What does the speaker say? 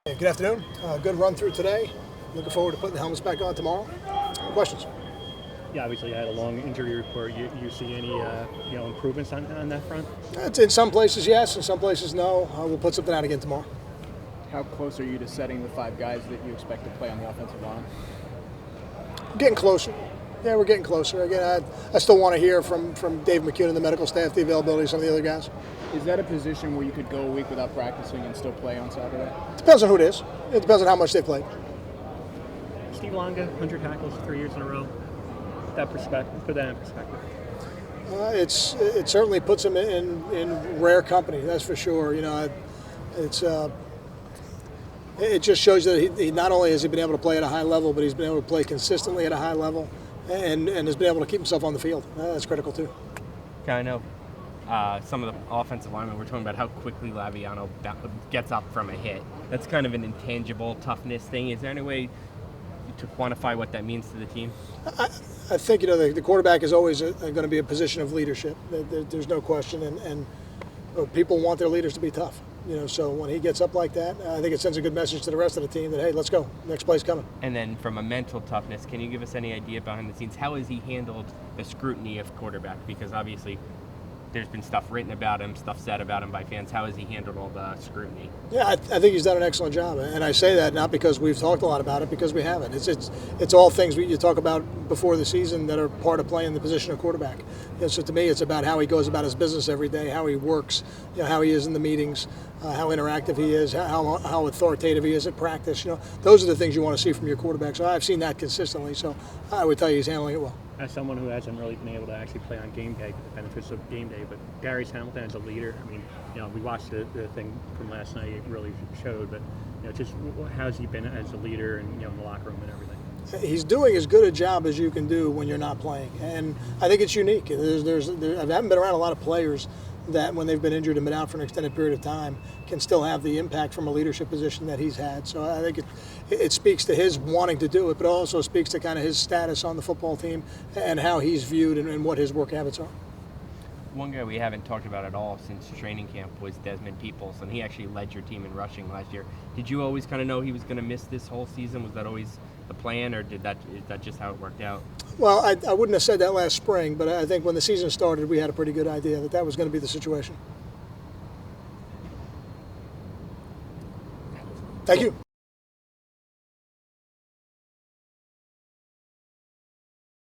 Hey, good afternoon. Good run through today. Looking forward to putting the helmets back on tomorrow. Questions? Yeah, obviously you had a long injury report. You see any improvements on that front? In some places, yes. In some places, no. We'll put something out again tomorrow. How close are you to setting the 5 guys that you expect to play on the offensive line? Getting closer. Yeah, we're getting closer. Again, I still want to hear from Dave McCune and the medical staff the availability of some of the other guys. Is that a position where you could go a week without practicing and still play on Saturday? Depends on who it is. It depends on how much they played. Steve Longa, 100 tackles 3 years in a row. That perspective, put that in perspective. It certainly puts him in rare company. That's for sure. It just shows that he not only has he been able to play at a high level, but he's been able to play consistently at a high level, and has been able to keep himself on the field. That's critical too. I know some of the offensive linemen were talking about how quickly Laviano gets up from a hit. That's kind of an intangible toughness thing. Is there any way to quantify what that means to the team? I think the quarterback is always going to be a position of leadership. There's no question, and people want their leaders to be tough. So when he gets up like that, I think it sends a good message to the rest of the team that, hey, let's go. Next play's coming. And then from a mental toughness, can you give us any idea behind the scenes? How has he handled the scrutiny of quarterback? Because obviously there's been stuff written about him, stuff said about him by fans. How has he handled all the scrutiny? Yeah, I think he's done an excellent job. And I say that not because we've talked a lot about it, because we haven't. It's all things you talk about before the season that are part of playing the position of quarterback. So to me, it's about how he goes about his business every day, how he works, how he is in the meetings, how interactive he is, how authoritative he is at practice. Those are the things you want to see from your quarterback. So I've seen that consistently. So I would tell you he's handling it well. As someone who hasn't really been able to actually play on game day, the benefits of game day, but Darius Hamilton as a leader, I mean, we watched the thing from last night, it really showed, but just how's he been as a leader and in the locker room and everything? He's doing as good a job as you can do when you're not playing, and I think it's unique. I haven't been around a lot of players that when they've been injured and been out for an extended period of time can still have the impact from a leadership position that he's had. So I think it speaks to his wanting to do it, but also speaks to kind of his status on the football team and how he's viewed and what his work habits are. One guy we haven't talked about at all since training camp was Desmond Peoples, and he actually led your team in rushing last year. Did you always kind of know he was going to miss this whole season? Was that always the plan, or is that just how it worked out? Well, I wouldn't have said that last spring, but I think when the season started, we had a pretty good idea that was going to be the situation. Thank you.